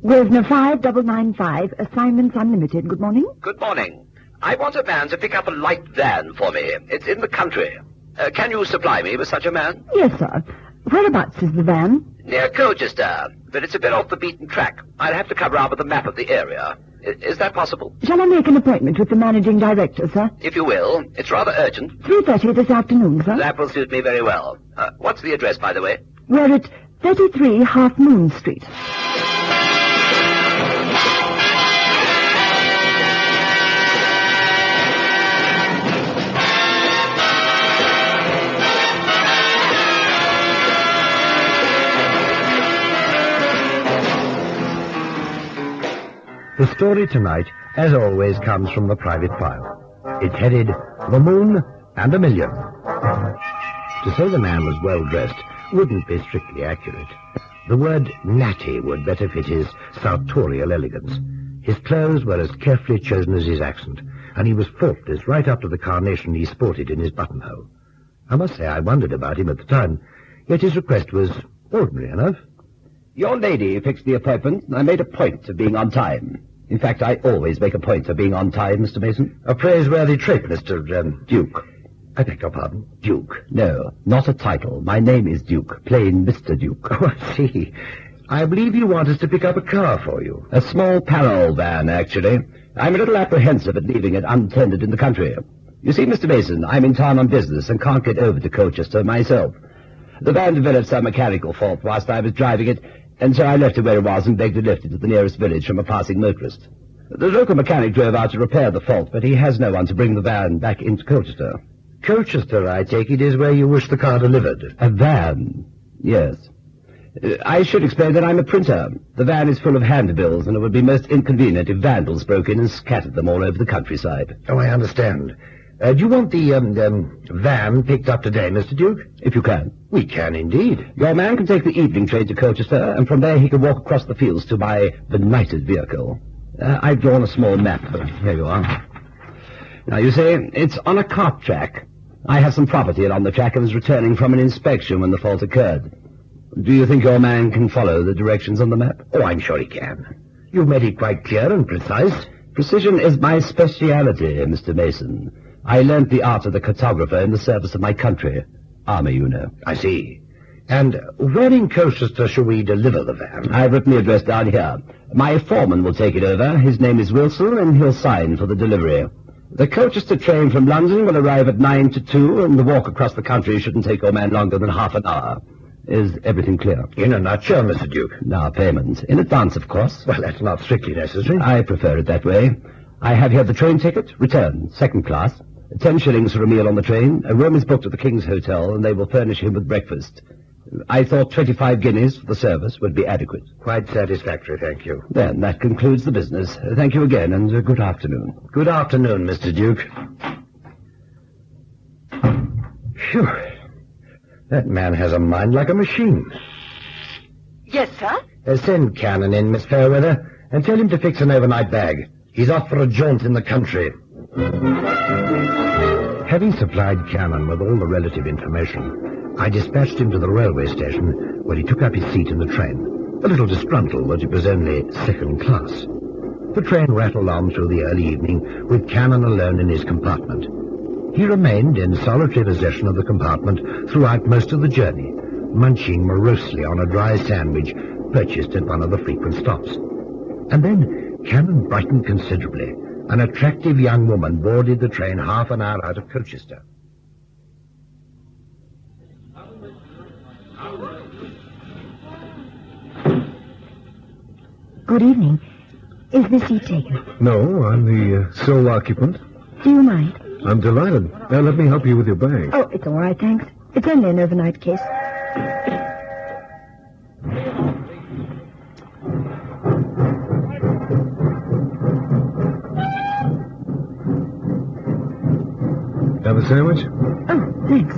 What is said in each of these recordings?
Grosvenor 5995, assignments unlimited. Good morning. Good morning. I want a man to pick up a light van for me. It's in the country. Can you supply me with such a man? Yes, sir. Whereabouts is the van? Near Colchester, but it's a bit off the beaten track. I'd have to come round with a map of the area. Is that possible? Shall I make an appointment with the managing director, sir? If you will. It's rather urgent. 3:30 this afternoon, sir. That will suit me very well. What's the address, by the way? We're at 33 Half Moon Street. The story tonight, as always, comes from the private file. It's headed, The Moon and a Million. To say the man was well-dressed wouldn't be strictly accurate. The word natty would better fit his sartorial elegance. His clothes were as carefully chosen as his accent, and he was faultless right up to the carnation he sported in his buttonhole. I must say I wondered about him at the time, yet his request was ordinary enough. Your lady fixed the appointment, and I made a point of being on time. In fact, I always make a point of being on time, Mr. Mason. A praiseworthy trait, Mr. Duke. I beg your pardon? Duke. No, not a title. My name is Duke, plain Mr. Duke. Oh, I see. I believe you want us to pick up a car for you. A small parole van, actually. I'm a little apprehensive at leaving it untended in the country. You see, Mr. Mason, I'm in town on business and can't get over to Colchester myself. The van developed some mechanical fault whilst I was driving it, and so I left it where it was and begged to lift it to the nearest village from a passing motorist. The local mechanic drove out to repair the fault, but he has no one to bring the van back into Colchester. Colchester, I take it, is where you wish the car delivered. A van? Yes. I should explain that I'm a printer. The van is full of handbills, and it would be most inconvenient if vandals broke in and scattered them all over the countryside. Oh, I understand. Do you want the van picked up today, Mr. Duke? If you can. We can, indeed. Your man can take the evening train to Colchester, and from there he can walk across the fields to my benighted vehicle. I've drawn a small map. Here you are. Now, you see, it's on a cart track. I have some property on the track and was returning from an inspection when the fault occurred. Do you think your man can follow the directions on the map? Oh, I'm sure he can. You've made it quite clear and precise. Precision is my speciality, Mr. Mason. I learnt the art of the cartographer in the service of my country. Army, you know. I see. And where in Colchester shall we deliver the van? I've written the address down here. My foreman will take it over. His name is Wilson, and he'll sign for the delivery. The Colchester train from London will arrive at 9 to 2, and the walk across the country shouldn't take your man longer than half an hour. Is everything clear? In a nutshell, Mr. Duke. Now, payment. In advance, of course. Well, that's not strictly necessary. I prefer it that way. I have here the train ticket, return, second class. 10 shillings for a meal on the train. A room is booked at the King's Hotel, and they will furnish him with breakfast. I thought 25 guineas for the service would be adequate. Quite satisfactory, thank you. Then, that concludes the business. Thank you again, and good afternoon. Good afternoon, Mr. Duke. Phew. That man has a mind like a machine. Yes, sir? Send Cannon in, Miss Fairweather, and tell him to fix an overnight bag. He's off for a jaunt in the country. Having supplied Cannon with all the relative information, I dispatched him to the railway station, where he took up his seat in the train, a little disgruntled that it was only second class. The train rattled on through the early evening, with Cannon alone in his compartment. He remained in solitary possession of the compartment throughout most of the journey, munching morosely on a dry sandwich purchased at one of the frequent stops. And then Cannon brightened considerably. An attractive young woman boarded the train half an hour out of Colchester. Good evening. Is the seat taken? No, I'm the sole occupant. Do you mind? I'm delighted. Now, let me help you with your bag. Oh, it's all right, thanks. It's only an overnight case. Have a sandwich? Oh, thanks.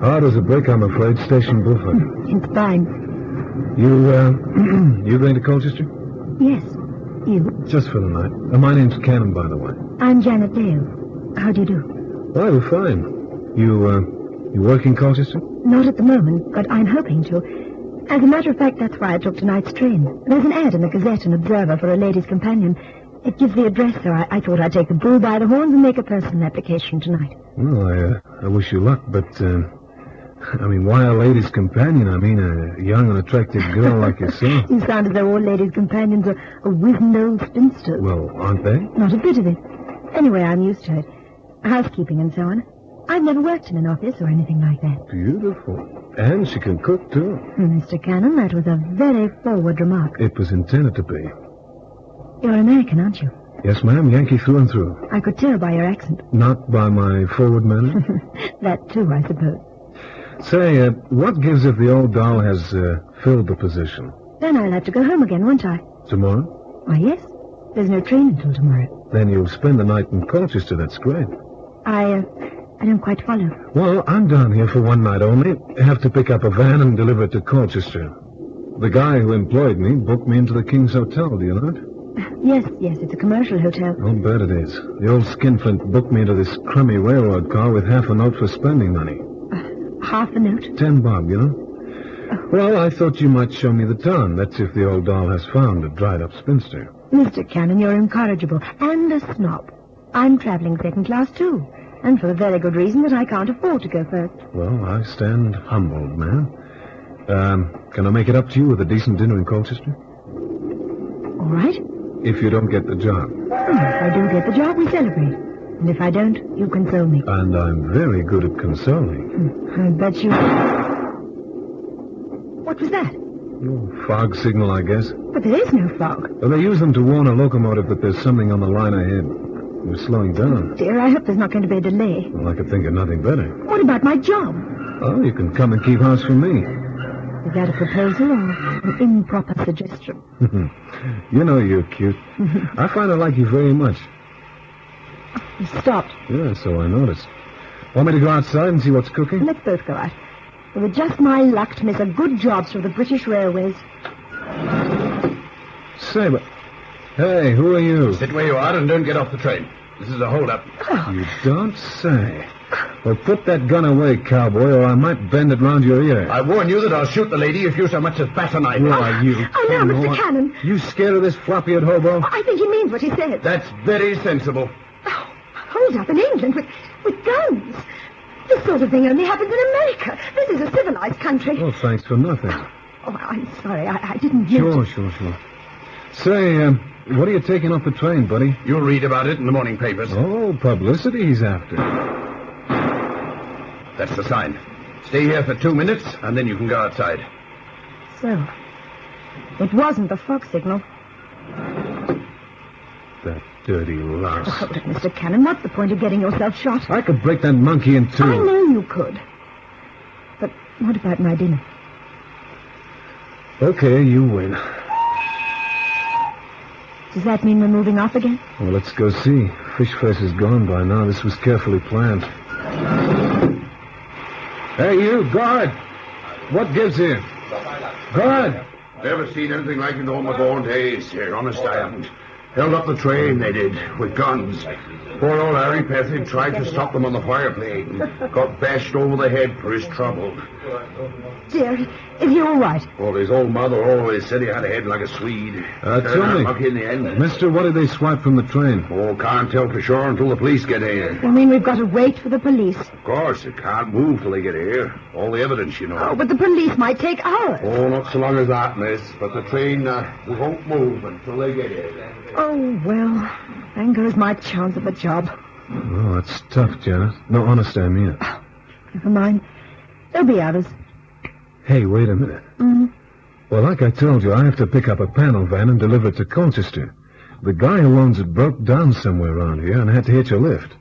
Hard as a brick, I'm afraid. Station Bulford. It's fine. You going to Colchester? Yes. You? Just for the night. My name's Cannon, by the way. I'm Janet Dale. How do you do? Why, we're fine. You work in Colchester? Not at the moment, but I'm hoping to. As a matter of fact, that's why I took tonight's train. There's an ad in the Gazette and Observer for a lady's companion. It gives the address, so I thought I'd take the bull by the horns and make a personal application tonight. Well, I wish you luck, but, why a lady's companion? I mean, a young and attractive girl like yourself. You sound as though all ladies' companions are wizened old spinsters. Well, aren't they? Not a bit of it. Anyway, I'm used to it. Housekeeping and so on. I've never worked in an office or anything like that. Beautiful. And she can cook, too. Mr. Cannon, that was a very forward remark. It was intended to be. You're American, aren't you? Yes, ma'am, Yankee through and through. I could tell by your accent. Not by my forward manner? That, too, I suppose. Say, what gives if the old doll has filled the position? Then I'll have to go home again, won't I? Tomorrow? Why, yes. There's no train until tomorrow. Then you'll spend the night in Colchester. That's great. I don't quite follow. Well, I'm down here for one night only. Have to pick up a van and deliver it to Colchester. The guy who employed me booked me into the King's Hotel, do you know it? Yes, it's a commercial hotel. I'll bet it is. The old skinflint booked me into this crummy railroad car with half a note for spending money. Half a note? 10 bob, you know? Well, I thought you might show me the town. That's if the old doll has found a dried-up spinster. Mr. Cannon, you're incorrigible. And a snob. I'm traveling second class, too. And for the very good reason that I can't afford to go first. Well, I stand humbled, ma'am. Can I make it up to you with a decent dinner in Colchester? All right. If you don't get the job. If I do get the job, we celebrate. And if I don't, you console me. And I'm very good at consoling. I bet you... What was that? Oh, fog signal, I guess. But there is no fog. Well, they use them to warn a locomotive that there's something on the line ahead. We're slowing down. Dear, I hope there's not going to be a delay. Well, I could think of nothing better. What about my job? Oh, you can come and keep house for me. Is that a proposal or an improper suggestion? You know you're cute. I find I like you very much. You stopped. Yeah, so I noticed. Want me to go outside and see what's cooking? Let's both go out. It was just my luck to miss a good job through the British Railways. Say, but... Hey, who are you? Sit where you are and don't get off the train. This is a hold-up. Oh. You don't say. Well, put that gun away, cowboy, or I might bend it round your ear. I warn you that I'll shoot the lady if you so much as bat an eye. Who are you? Oh, now, Mr. Cannon. You scared of this floppy-head hobo? I think he means what he said. That's very sensible. Oh, hold up in England with guns. This sort of thing only happens in America. This is a civilized country. Oh, thanks for nothing. Oh, I'm sorry. I didn't hear Sure. Say, what are you taking off the train, buddy? You'll read about it in the morning papers. Oh, publicity he's after. That's the sign. Stay here for 2 minutes, and then you can go outside. So, it wasn't the fog signal. That dirty louse. Oh, hold it, Mr. Cannon. What's the point of getting yourself shot? I could break that monkey in two. I know you could. But what about my dinner? Okay, you win. Does that mean we're moving off again? Well, let's go see. Fish face is gone by now. This was carefully planned. Hey, you, guard! What gives here? Guard! Never seen anything like it in all my born days. Here, honest, I haven't. Held up the train, they did, with guns. Poor old Harry Pethy tried to stop them on the fireplate and got bashed over the head for his trouble. Dear, is he all right? Well, his old mother always said he had a head like a Swede. Tell me. Lucky in the end. Mister, what did they swipe from the train? Oh, can't tell for sure until the police get here. I mean, we've got to wait for the police. Of course, it can't move till they get here. All the evidence, you know. Oh, but the police might take hours. Oh, not so long as that, miss. But the train won't move until they get here. Oh, well, then goes my chance of a job. Oh, that's tough, Janet. No, honest, I mean it. Never mind. There'll be others. Hey, wait a minute. Well, like I told you, I have to pick up a panel van and deliver it to Colchester. The guy who owns it broke down somewhere around here and had to hitch a lift.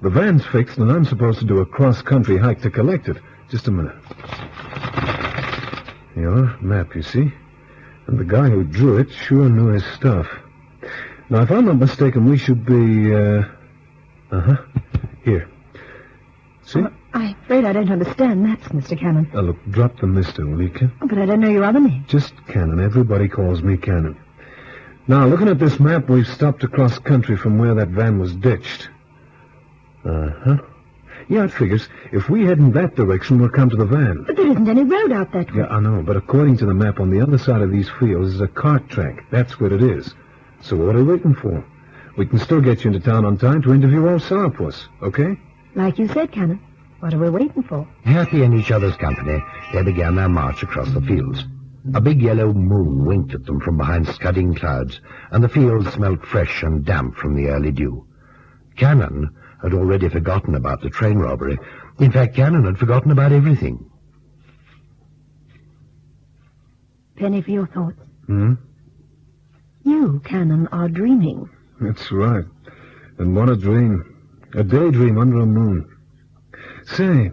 The van's fixed, and I'm supposed to do a cross-country hike to collect it. Just a minute. Here, map, you see? And the guy who drew it sure knew his stuff. Now, if I'm not mistaken, we should be, Here. See? I'm afraid I don't understand that, Mr. Cannon. Look, drop the mister, will you, Ken? Oh, but I don't know your other name. Just Cannon. Everybody calls me Cannon. Now, looking at this map, we've stopped across country from where that van was ditched. Yeah, it figures. If we head in that direction, we'll come to the van. But there isn't any road out that way. Yeah, I know, but according to the map, on the other side of these fields is a cart track. That's what it is. So what are we waiting for? We can still get you into town on time to interview old Sourpuss, okay? Like you said, Cannon. What are we waiting for? Happy in each other's company, they began their march across the fields. A big yellow moon winked at them from behind scudding clouds, and the fields smelt fresh and damp from the early dew. Cannon had already forgotten about the train robbery. In fact, Cannon had forgotten about everything. Penny for your thoughts. Hmm? You, Cannon, are dreaming. That's right. And what a dream. A daydream under a moon. Say,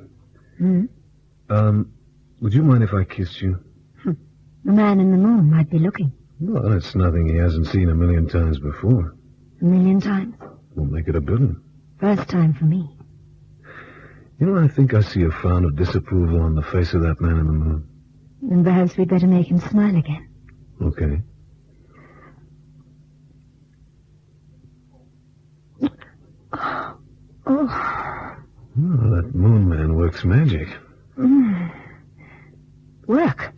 would you mind if I kissed you? The man in the moon might be looking. Well, it's nothing he hasn't seen a million times before. 1,000,000 times. We'll make it a billion. First time for me. You know, I think I see a frown of disapproval on the face of that man in the moon. And perhaps we'd better make him smile again. Okay. Oh. Well, that moon man works magic. Work.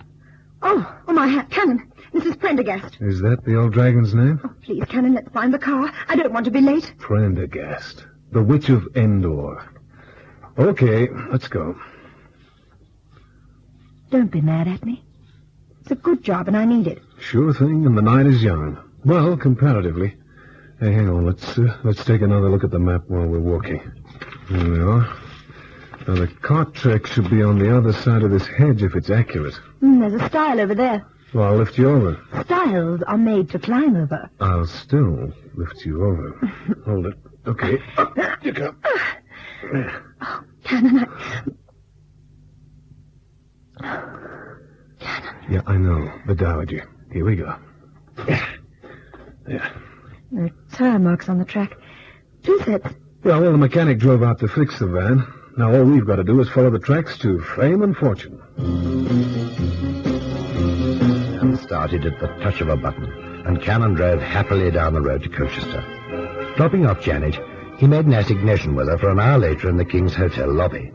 Oh, my hat, Cannon. Mrs. Prendergast. Is that the old dragon's name? Oh, please, Cannon, let's find the car. I don't want to be late. Prendergast. The Witch of Endor. Okay, let's go. Don't be mad at me. It's a good job, and I need it. Sure thing, and the night is young. Well, comparatively. Hey, hang on. Let's take another look at the map while we're walking. Here we are. Now, the cart track should be on the other side of this hedge if it's accurate. There's a stile over there. Well, I'll lift you over. Stiles are made to climb over. I'll still lift you over. Hold it. Okay. Up you go. There. Oh, Cannon, Yeah, I know. The Dowager. Here we go. Yeah. There are tire marks on the track. 2 sets. Yeah, well, the mechanic drove out to fix the van. Now all we've got to do is follow the tracks to fame and fortune. And started at the touch of a button, and Cannon drove happily down the road to Colchester. Dropping off Janet, he made an assignation with her for an hour later in the King's Hotel lobby.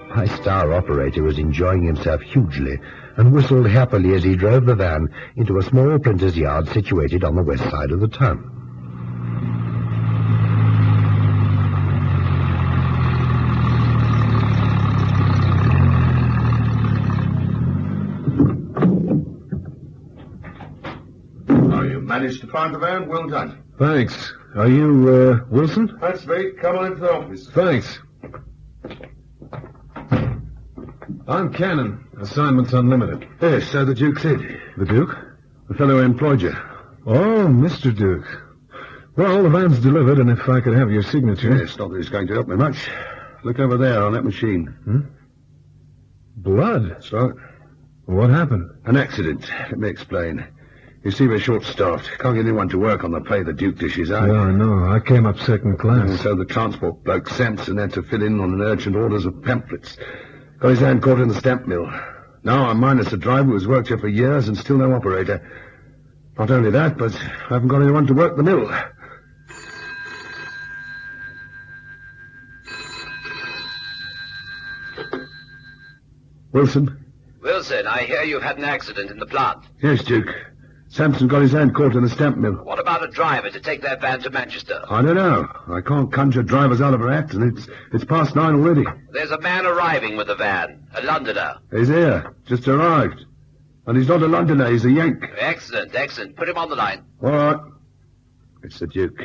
My star operator was enjoying himself hugely and whistled happily as he drove the van into a small printer's yard situated on the west side of the town. Managed to find the van? Well done. Thanks. Are you, Wilson? That's me. Come on into the office. Thanks. I'm Cannon. Assignments unlimited. Yes, so the Duke said. The Duke? The fellow who employed you. Oh, Mr. Duke. Well, the van's delivered, and if I could have your signature... Yes, not that it's going to help me much. Look over there on that machine. Blood? That's right. What happened? An accident. Let me explain. You see, we're short-staffed. Can't get anyone to work on the pay the Duke dishes out. Yeah, I know. I came up second class. And so the transport bloke, Sampson, had to fill in on an urgent orders of pamphlets. Got his hand caught in the stamp mill. Now I'm minus a driver who's worked here for years and still no operator. Not only that, but I haven't got anyone to work the mill. Wilson? Wilson, I hear you've had an accident in the plant. Yes, Duke. Sampson got his hand caught in the stamp mill. What about a driver to take that van to Manchester? I don't know. I can't conjure drivers out of a act, and it's past 9 already. There's a man arriving with the van, a Londoner. He's here. Just arrived. And he's not a Londoner, he's a Yank. Excellent, excellent. Put him on the line. All right. It's the Duke.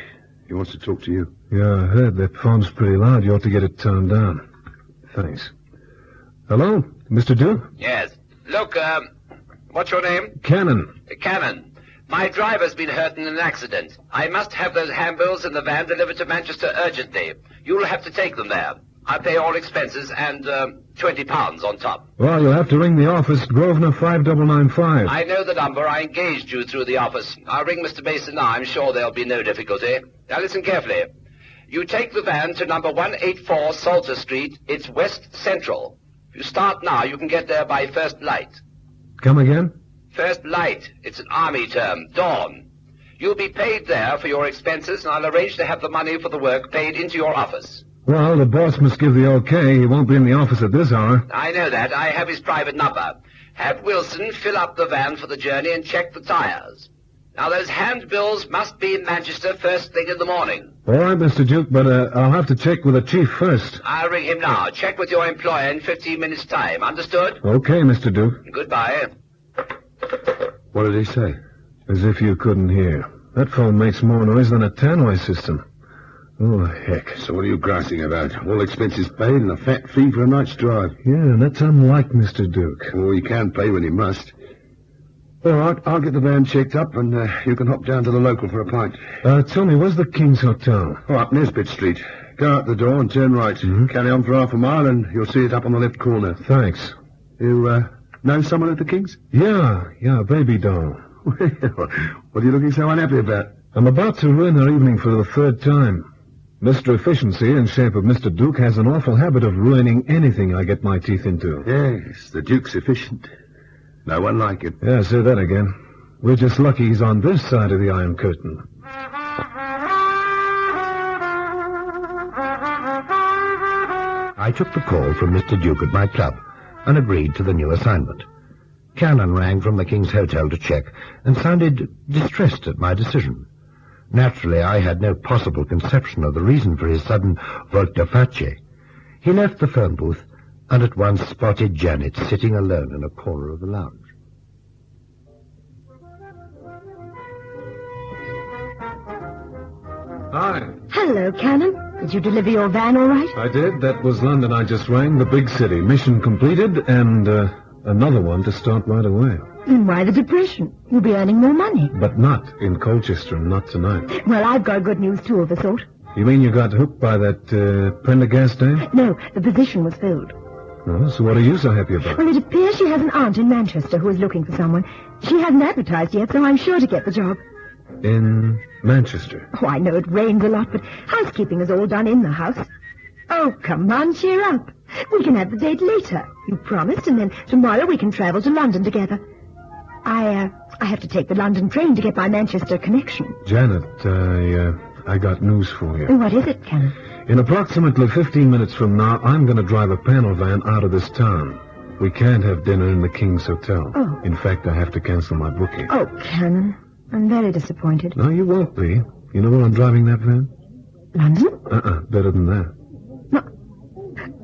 He wants to talk to you. Yeah, I heard that phone's pretty loud. You ought to get it turned down. Thanks. Hello, Mr. Duke? Yes. Look, what's your name? Cannon. Cannon. My driver's been hurt in an accident. I must have those handbills in the van delivered to Manchester urgently. You'll have to take them there. I'll pay all expenses and, £20 on top. Well, you'll have to ring the office, Grosvenor 5995. I know the number. I engaged you through the office. I'll ring Mr. Mason now. I'm sure there'll be no difficulty. Now listen carefully. You take the van to number 184 Salter Street. It's West Central. If you start now, you can get there by first light. Come again? First light. It's an army term. Dawn. You'll be paid there for your expenses, and I'll arrange to have the money for the work paid into your office. Well, the boss must give the okay. He won't be in the office at this hour. I know that. I have his private number. Have Wilson fill up the van for the journey and check the tires. Now, those handbills must be in Manchester first thing in the morning. All right, Mr. Duke, but I'll have to check with the chief first. I'll ring him now. Check with your employer in 15 minutes' time. Understood? Okay, Mr. Duke. Goodbye. What did he say? As if you couldn't hear. That phone makes more noise than a tannoy system. Oh, heck. So what are you grousing about? All expenses paid and a fat fee for a night's drive. Yeah, that's unlike Mr. Duke. Oh, he can pay when he must. All right, I'll get the van checked up, and you can hop down to the local for a pint. Tell me, where's the King's Hotel? Oh, up Nesbitt Street. Go out the door and turn right. Carry on for half a mile, and you'll see it up on the left corner. Thanks. You, know someone at the King's? Yeah, baby doll. Well, what are you looking so unhappy about? I'm about to ruin her evening for the third time. Mr. Efficiency, in shape of Mr. Duke, has an awful habit of ruining anything I get my teeth into. Yes, the Duke's efficient. No one like it. Yeah, say that again. We're just lucky he's on this side of the Iron Curtain. I took the call from Mr. Duke at my club and agreed to the new assignment. Cannon rang from the King's Hotel to check and sounded distressed at my decision. Naturally, I had no possible conception of the reason for his sudden volte-face. He left the phone booth and at once spotted Janet sitting alone in a corner of the lounge. Hi. Hello, Cannon. Did you deliver your van all right? I did. That was London I just rang, the big city. Mission completed, and another one to start right away. Then why the depression? You'll be earning more money. But not in Colchester, not tonight. Well, I've got good news, too, of a sort. You mean you got hooked by that Prendergast dame? No, the position was filled. Oh, so what are you so happy about? Well, it appears she has an aunt in Manchester who is looking for someone. She hasn't advertised yet, so I'm sure to get the job. In Manchester? Oh, I know it rains a lot, but housekeeping is all done in the house. Oh, come on, cheer up. We can have the date later. You promised, and then tomorrow we can travel to London together. I have to take the London train to get my Manchester connection. Janet, I got news for you. What is it, Cannon? In approximately 15 minutes from now, I'm going to drive a panel van out of this town. We can't have dinner in the King's Hotel. Oh. In fact, I have to cancel my booking. Oh, Cannon, I'm very disappointed. No, you won't be. You know where I'm driving that van? London? Better than that.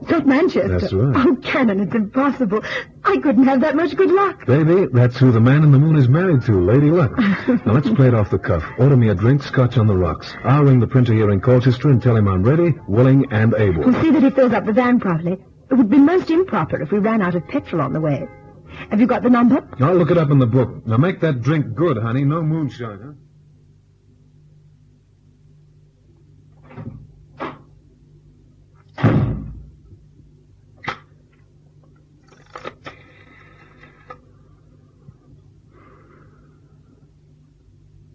Not Manchester. That's right. Oh, Cannon, it's impossible. I couldn't have that much good luck. Baby, that's who the man in the moon is married to, Lady Luck. Now, let's play it off the cuff. Order me a drink, scotch on the rocks. I'll ring the printer here in Colchester and tell him I'm ready, willing, and able. We'll see that he fills up the van properly. It would be most improper if we ran out of petrol on the way. Have you got the number? I'll look it up in the book. Now, make that drink good, honey. No moonshine, huh?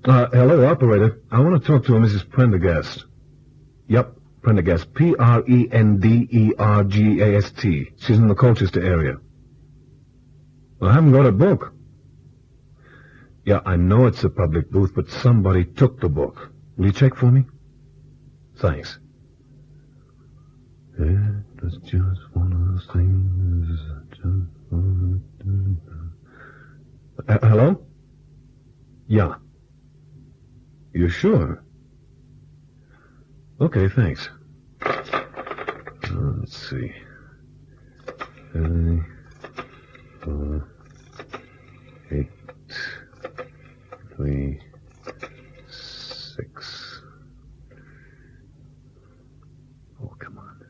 Hello, operator. I want to talk to a Mrs. Prendergast. Yep, Prendergast. Prendergast. She's in the Colchester area. Well, I haven't got a book. Yeah, I know it's a public booth, but somebody took the book. Will you check for me? Thanks. It's just one of those things. Hello? Yeah. You sure? Okay, thanks. Let's see. 4, 8, 3, 6. Oh, come on.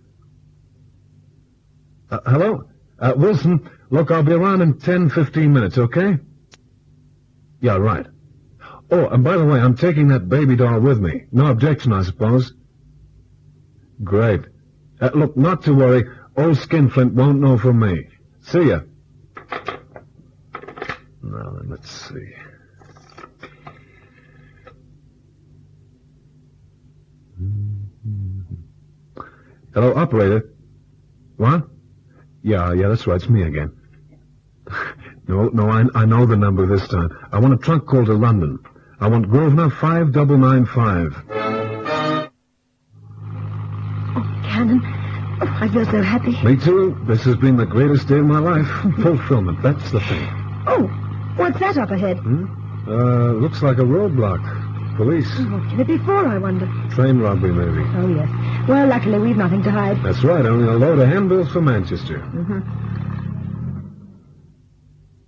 Hello? Wilson, look, I'll be around in 10-15 minutes, okay? Yeah, right. Oh, and by the way, I'm taking that baby doll with me. No objection, I suppose. Great. Look, not to worry. Old Skinflint won't know from me. See ya. Now, then, let's see. Hello, operator. What? Yeah, that's right. It's me again. No, I know the number this time. I want a trunk call to London. I want Grosvenor 5995. Oh, Cannon, feel so happy. Me too. This has been the greatest day of my life. Fulfillment, that's the thing. Oh, what's that up ahead? Looks like a roadblock. Police. What can it be for, I wonder? Train robbery, maybe. Oh, yes. Well, luckily we've nothing to hide. That's right, only a load of handbills for Manchester.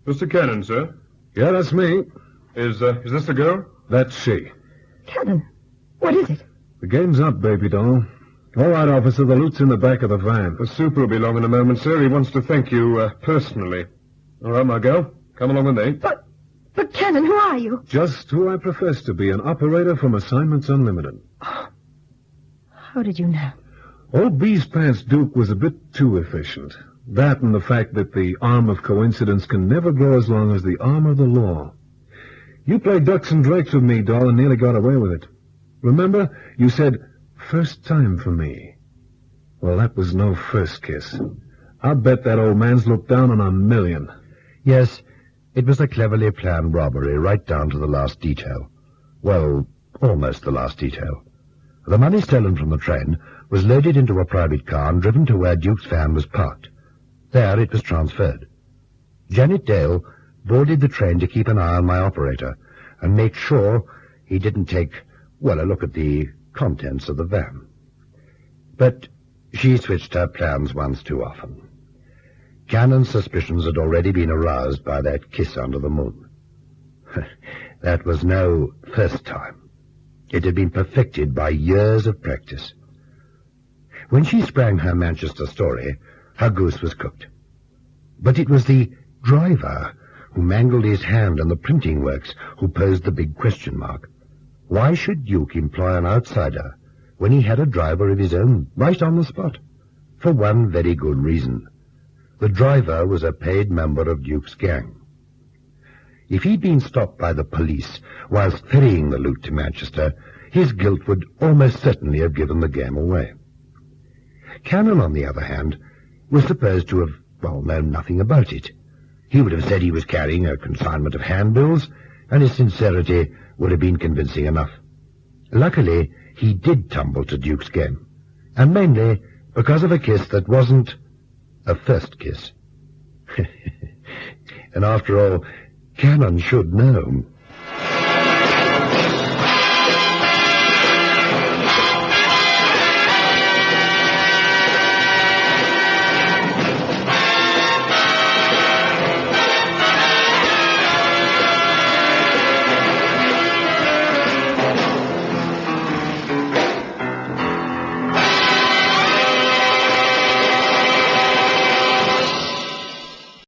Mr. Cannon, sir. Yeah, that's me. Is this the girl? That's she. Cannon, what is it? The game's up, baby doll. All right, officer, the loot's in the back of the van. The super will be along in a moment, sir. He wants to thank you, personally. All right, my girl. Come along with me. But Cannon, who are you? Just who I profess to be, an operator from Assignments Unlimited. How did you know? Old Bees Pants Duke was a bit too efficient. That and the fact that the arm of coincidence can never grow as long as the arm of the law. You played ducks and drakes with me, doll, and nearly got away with it. Remember, you said, first time for me. Well, that was no first kiss. I'll bet that old man's looked down on 1,000,000. Yes, it was a cleverly planned robbery right down to the last detail. Well, almost the last detail. The money stolen from the train was loaded into a private car and driven to where Duke's van was parked. There it was transferred. Janet Dale boarded the train to keep an eye on my operator and make sure he didn't take, well, a look at the contents of the van. But she switched her plans once too often. Cannon's suspicions had already been aroused by that kiss under the moon. That was no first time. It had been perfected by years of practice. When she sprang her Manchester story, her goose was cooked. But it was the driver who mangled his hand in the printing works who posed the big question mark. Why should Duke employ an outsider when he had a driver of his own right on the spot? For one very good reason. The driver was a paid member of Duke's gang. If he'd been stopped by the police whilst ferrying the loot to Manchester, his guilt would almost certainly have given the game away. Cannon, on the other hand, was supposed to have, well, known nothing about it. He would have said he was carrying a consignment of handbills, and his sincerity would have been convincing enough. Luckily, he did tumble to Duke's game, and mainly because of a kiss that wasn't a first kiss. And after all, Cannon should know.